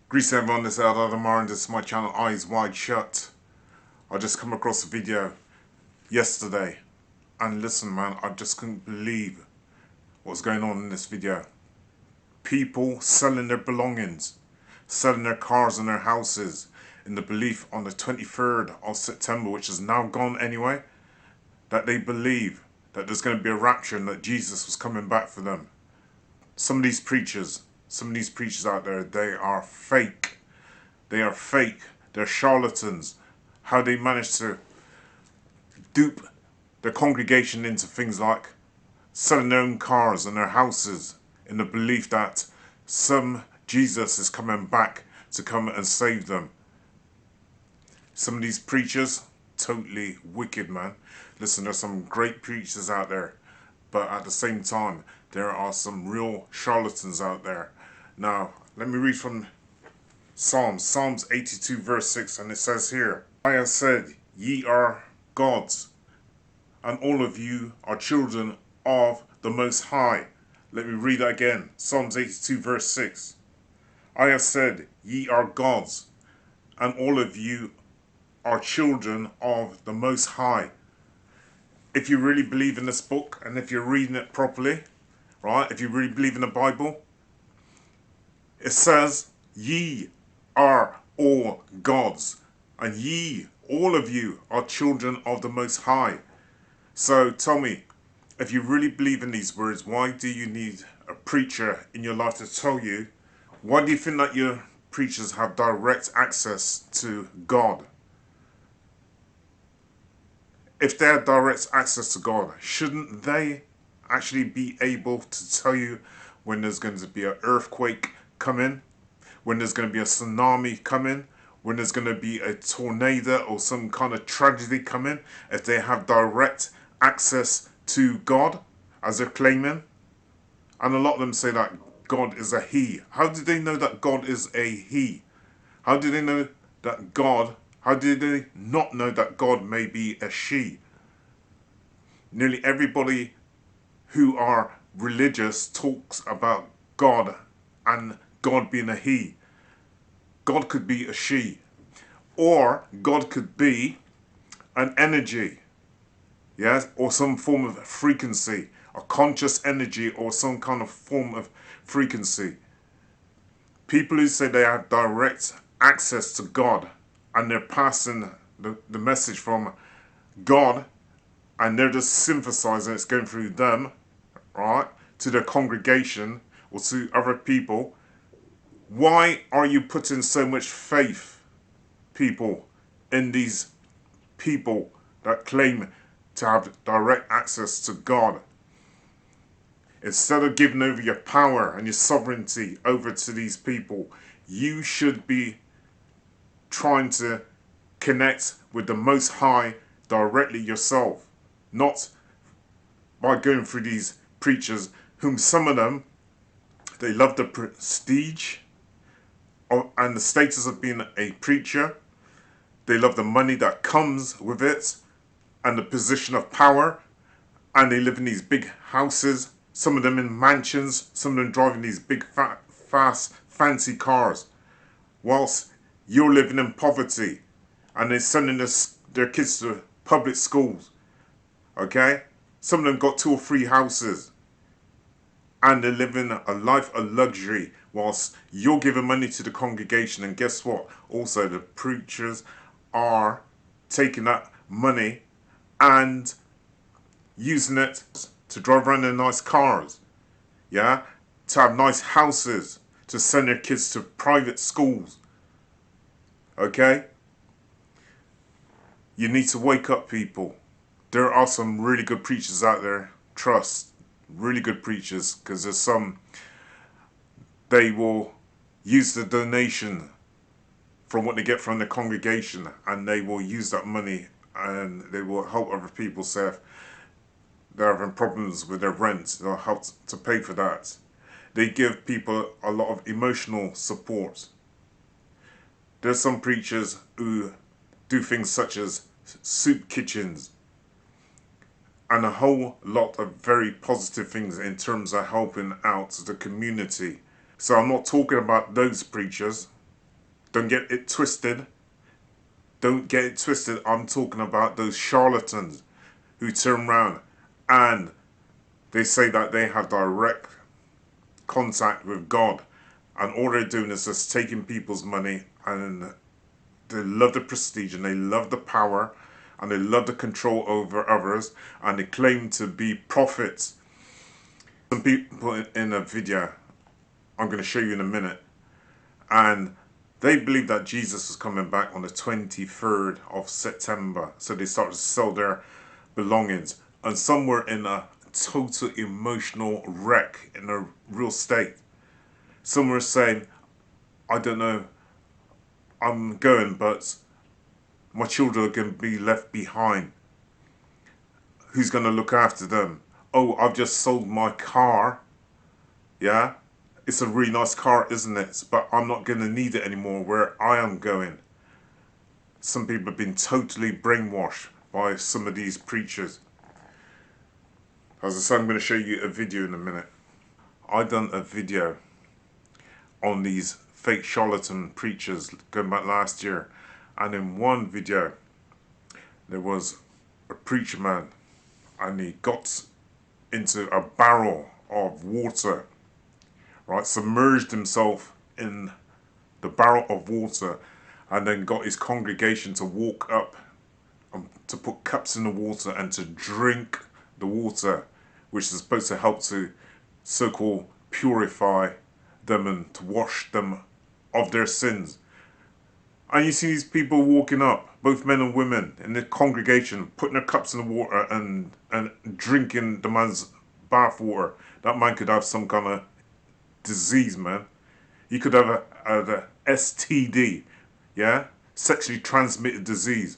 Greece everyone, this is Amara and this is my channel Eyes Wide Shut. I just come across a video yesterday and listen man, I just couldn't believe what's going on in this video. People selling their belongings, selling their cars and their houses in the belief on the 23rd of September, which is now gone anyway, that they believe that there's going to be a rapture and that Jesus was coming back for them. Some of these preachers out there, they are fake. They are fake. They're charlatans. How they manage to dupe their congregation into things like selling their own cars and their houses in the belief that some Jesus is coming back to come and save them. Some of these preachers, totally wicked, man. Listen, there's some great preachers out there, but at the same time, there are some real charlatans out there. Now, let me read from Psalms 82 verse 6, and it says here, I have said, ye are gods, and all of you are children of the Most High. Let me read that again. Psalms 82 verse 6. I have said, ye are gods, and all of you are children of the Most High. If you really believe in this book, and if you're reading it properly, right, if you really believe in the Bible, it says, ye are all gods, and ye, all of you, are children of the Most High. So tell me, if you really believe in these words, why do you need a preacher in your life to tell you? Why do you think that your preachers have direct access to God? If they have direct access to God, shouldn't they actually be able to tell you when there's going to be an earthquake coming, when there's going to be a tsunami coming, when there's going to be a tornado or some kind of tragedy coming, if they have direct access to God, as they're claiming? And a lot of them say that God is a he. How do they know that God is a he? How do they know that God, how do they not know that God may be a she? Nearly everybody who are religious talks about God and God being a he. God could be a she, or God could be an energy, yes, or some form of frequency, a conscious energy or some kind of form of frequency. People who say they have direct access to God and they're passing the message from God and they're just synthesizing, it's going through them, right, to their congregation or to other people. Why are you putting so much faith, people, in these people that claim to have direct access to God? Instead of giving over your power and your sovereignty over to these people, you should be trying to connect with the Most High directly yourself, not by going through these preachers, whom some of them, they love the prestige and the status of being a preacher. They love the money that comes with it and the position of power, and they live in these big houses, some of them in mansions, some of them driving these big fast fancy cars, whilst you're living in poverty, and they're sending their kids to public schools. Okay, some of them got 2 or 3 houses and they're living a life of luxury whilst you're giving money to the congregation. And guess what? Also, the preachers are taking that money and using it to drive around in nice cars, yeah, to have nice houses, to send their kids to private schools. Okay, you need to wake up, people. There are some really good preachers out there, trust, really good preachers, because there's some, they will use the donation from what they get from the congregation, and they will use that money and they will help other people. Say if they're having problems with their rent, they'll help to pay for that. They give people a lot of emotional support. There's some preachers who do things such as soup kitchens and a whole lot of very positive things in terms of helping out the community. So I'm not talking about those preachers. Don't get it twisted. Don't get it twisted. I'm talking about those charlatans who turn around and they say that they have direct contact with God. And all they're doing is just taking people's money, and they love the prestige and they love the power and they love the control over others, and they claim to be prophets. Some people in a video I'm going to show you in a minute, and they believe that Jesus is coming back on the 23rd of September. So they start to sell their belongings, and some were in a total emotional wreck, in a real state. Some were saying, I don't know, I'm going, but my children are going to be left behind. Who's going to look after them? Oh, I've just sold my car. Yeah, it's a really nice car, isn't it? But I'm not going to need it anymore where I am going. Some people have been totally brainwashed by some of these preachers. As I said, I'm going to show you a video in a minute. I done a video on these fake charlatan preachers going back last year, and in one video there was a preacher man, and he got into a barrel of water, right, submerged himself in the barrel of water, and then got his congregation to walk up to put cups in the water and to drink the water, which is supposed to help to so-called purify them and to wash them of their sins. And you see these people walking up, both men and women, in the congregation, putting their cups in the water and drinking the man's bath water. That man could have some kind of disease, man. He could have a STD, yeah? Sexually transmitted disease.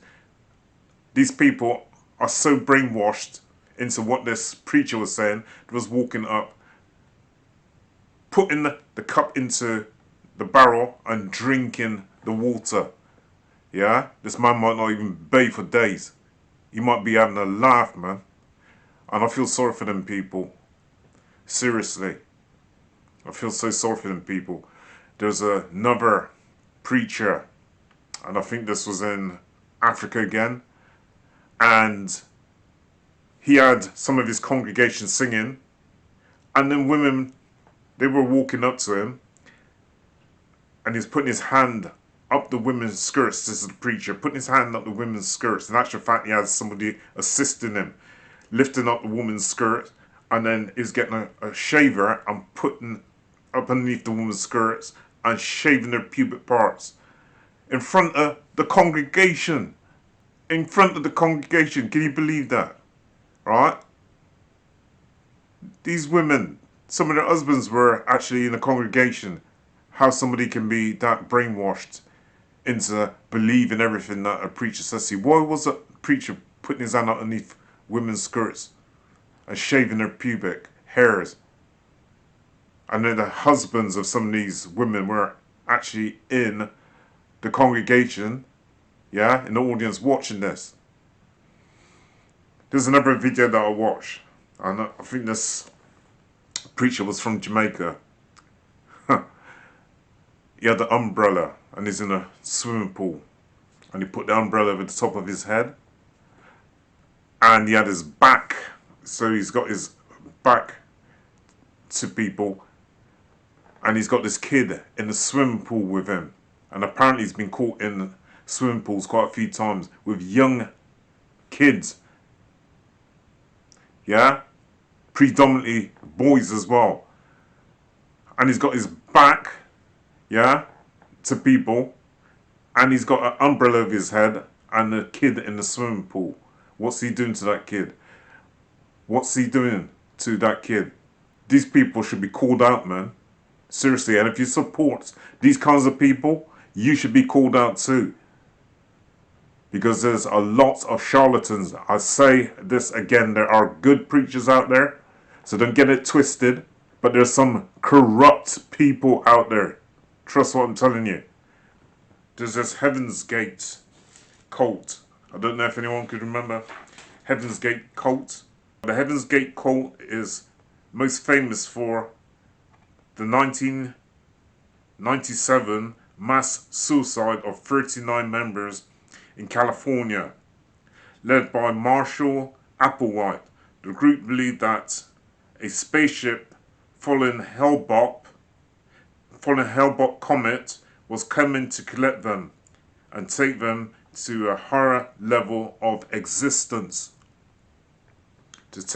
These people are so brainwashed into what this preacher was saying. He was walking up, putting the cup into the barrel and drinking the water. Yeah? This man might not even bathe for days. He might be having a laugh, man. And I feel sorry for them people. Seriously. I feel so sorry for them people. There's another preacher, and I think this was in Africa again, and he had some of his congregation singing, and then women, they were walking up to him, and he's putting his hand up the women's skirts. This is the preacher putting his hand up the women's skirts. In actual fact, he has somebody assisting him, lifting up the woman's skirt, and then he's getting a shaver and putting up underneath the woman's skirts and shaving their pubic parts in front of the congregation. In front of the congregation. Can you believe that? Right? These women, some of their husbands were actually in the congregation. How somebody can be that brainwashed into believing everything that a preacher says. See, why was a preacher putting his hand underneath women's skirts and shaving their pubic hairs? And then the husbands of some of these women were actually in the congregation, yeah, in the audience watching this. There's another video that I watched, and I think this preacher was from Jamaica. He had the umbrella, and he's in a swimming pool, and he put the umbrella over the top of his head, and he had his back, so he's got his back to people, and he's got this kid in the swimming pool with him, and apparently he's been caught in swimming pools quite a few times with young kids, yeah, predominantly boys as well, and he's got his back, yeah, to people, and he's got an umbrella over his head and a kid in the swimming pool. What's he doing to that kid? What's he doing to that kid? These people should be called out, man. Seriously, and if you support these kinds of people, you should be called out too. Because there's a lot of charlatans. I say this again, there are good preachers out there, so don't get it twisted, but there's some corrupt people out there. Trust what I'm telling you. There's this Heaven's Gate cult. I don't know if anyone could remember Heaven's Gate cult. The Heaven's Gate cult is most famous for the 1997 mass suicide of 39 members in California, led by Marshall Applewhite. The group believed that a spaceship following Hellbop comet was coming to collect them and take them to a higher level of existence. There's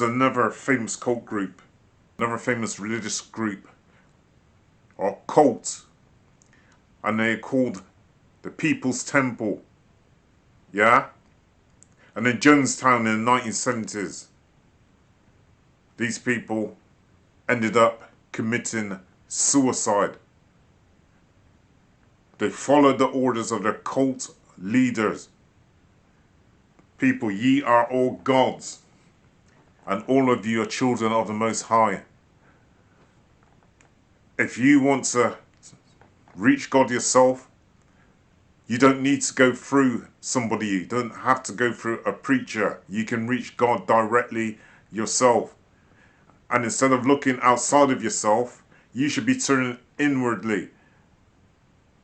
another famous cult group, another famous religious group, or cult, and they're called the People's Temple. Yeah? And in Jonestown in the 1970s, these people ended up committing suicide. They followed the orders of their cult leaders. People, ye are all gods, and all of you are children of the Most High. If you want to reach God yourself, you don't need to go through somebody. You don't have to go through a preacher. You can reach God directly yourself. And instead of looking outside of yourself, you should be turning inwardly,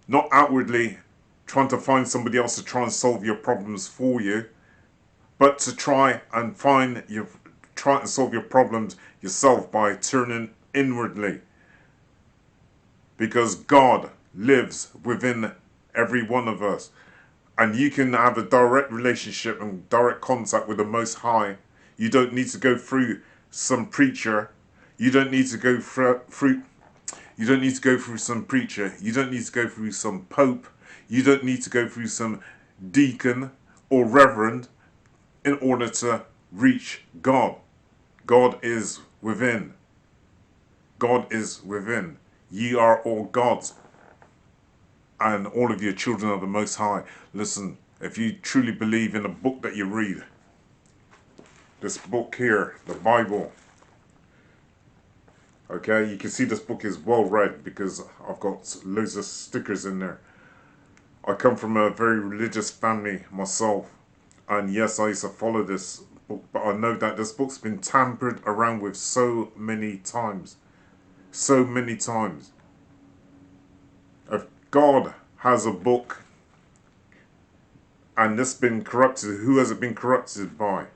not outwardly trying to find somebody else to try and solve your problems for you, but to try and solve your problems yourself by turning inwardly. Because God lives within every one of us. And you can have a direct relationship and direct contact with the Most High. You don't need to go through some preacher. You don't need to go through some preacher. You don't need to go through some pope. You don't need to go through some deacon or reverend in order to reach God. God is within. God is within. Ye are all gods, and all of you are children of the Most High. Listen, if you truly believe in the book that you read, this book here, the Bible, okay, you can see this book is well read because I've got loads of stickers in there. I come from a very religious family myself, and yes, I used to follow this book, but I know that this book's been tampered around with so many times. So many times. If God has a book and this been corrupted, who has it been corrupted by?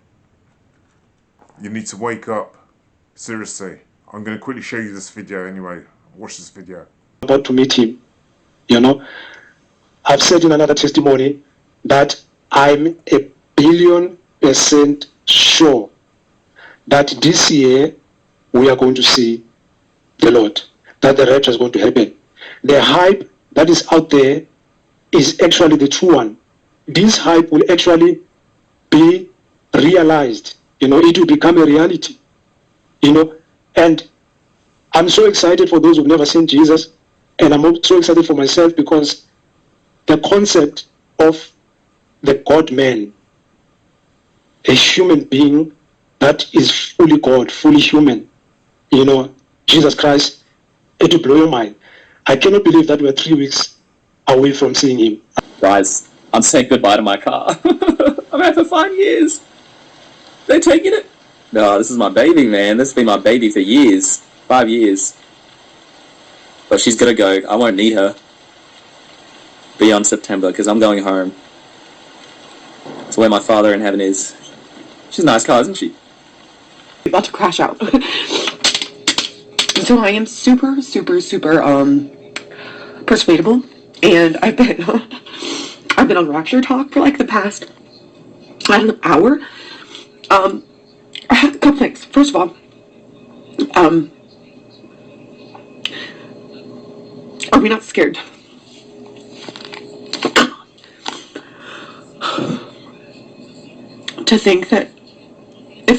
You need to wake up. Seriously. I'm going to quickly show you this video anyway. Watch this video. About to meet him, you know. I've said in another testimony that I'm 1,000,000,000% sure that this year we are going to see the Lord, that the rapture is going to happen. The hype that is out there is actually the true one. This hype will actually be realized, you know, it will become a reality, you know. And I'm so excited for those who've never seen Jesus, and I'm so excited for myself because the concept of the God-man, a human being that is fully God, fully human, you know, Jesus Christ, it will blow your mind. I cannot believe that we're 3 weeks away from seeing him. Guys, I'm saying goodbye to my car. I've had it for 5 years. They're taking it. No, this is my baby, man. This has been my baby for years. 5 years. But she's gonna go. I won't need her beyond September because I'm going home. It's where my Father in heaven is. She's a nice car, isn't she? About to crash out. So I am super persuadable, and I've been on Rapture talk for like the past, I don't know, hour. I have a couple things. First of all, are we not scared? To think that if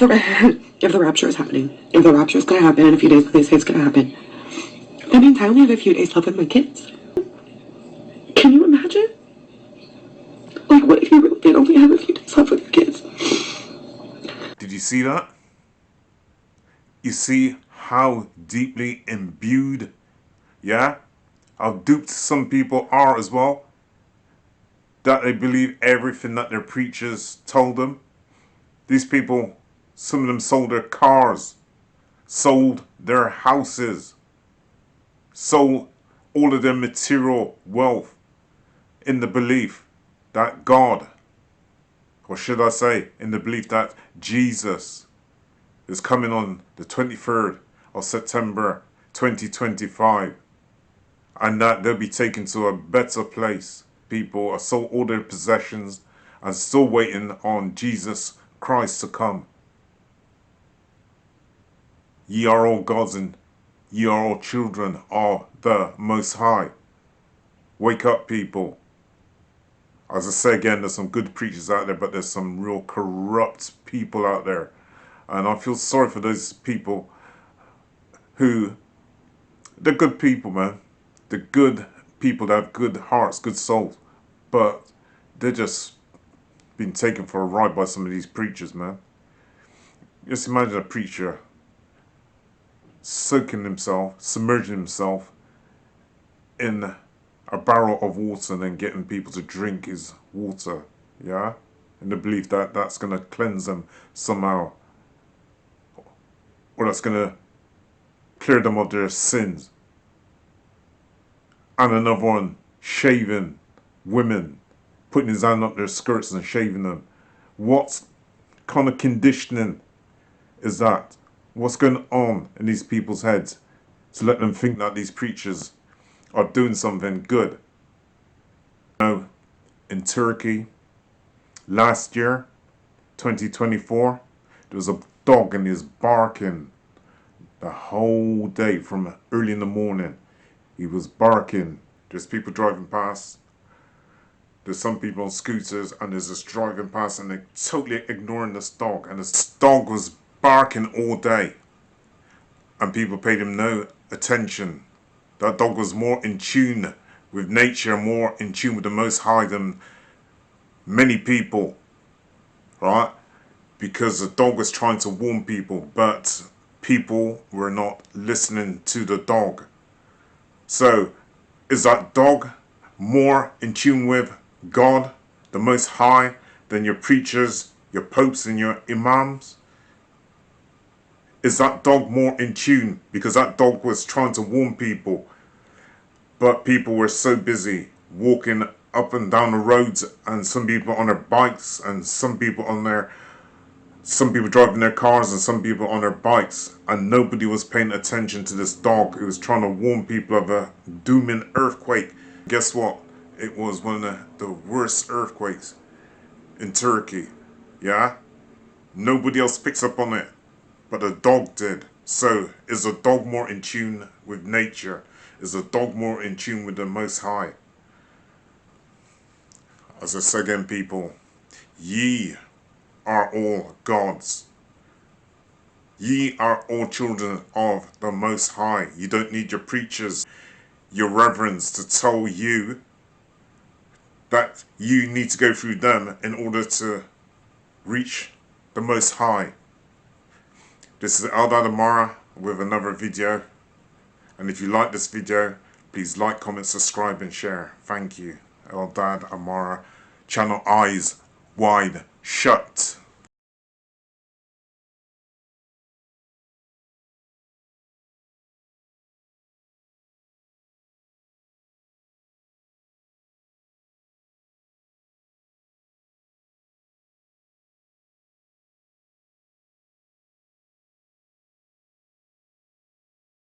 the rapture is happening, if the rapture is going to happen in a few days, but they say it's going to happen, that means I only have a few days left with my kids. Can you imagine? Like, what if you really did only have a few days left with your kids? Did you see that? You see how deeply imbued, yeah? How duped some people are as well? That they believe everything that their preachers told them. These people, some of them sold their cars, sold their houses, sold all of their material wealth in the belief that God, or should I say, in the belief that Jesus is coming on the 23rd of September 2025, and that they'll be taken to a better place. People are sold all their possessions and still waiting on Jesus Christ to come. Ye are all gods and ye are all children of the Most High. Wake up, people. As I say again, there's some good preachers out there, but there's some real corrupt people out there. And I feel sorry for those people who, they're good people, man. They're good people that have good hearts, good souls. But they're just being taken for a ride by some of these preachers, man. Just imagine a preacher soaking himself, submerging himself in a barrel of water and then getting people to drink his water, yeah? In the belief that that's going to cleanse them somehow. Or that's going to clear them of their sins. And another one, shaving women, putting his hand up their skirts and shaving them. What kind of conditioning is that? What's going on in these people's heads to let them think that these preachers are doing something good? You know, in Turkey, last year, 2024, there was a dog and he was barking the whole day from early in the morning. He was barking. There's people driving past. There's some people on scooters and there's just driving past and they're totally ignoring this dog. And this dog was barking all day. And people paid him no attention. That dog was more in tune with nature, more in tune with the Most High than many people, right? Because the dog was trying to warn people, but people were not listening to the dog. So, is that dog more in tune with God, the Most High, than your preachers, your popes and your imams? Is that dog more in tune? Because that dog was trying to warn people, but people were so busy walking up and down the roads, and some people on their bikes, and some people driving their cars, and some people on their bikes, and nobody was paying attention to this dog who was trying to warn people of a dooming earthquake. Guess what? It was one of the worst earthquakes in Turkey. Yeah? Nobody else picks up on it, but the dog did. So, is the dog more in tune with nature? Is the dog more in tune with the Most High? As I say again, people, ye are all gods. Ye are all children of the Most High. You don't need your preachers, your reverends to tell you that you need to go through them in order to reach the Most High. This is Eldad Amara with another video. And if you like this video, please like, comment, subscribe and share. Thank you. Eldad Amara-Channel, eyes wide shut.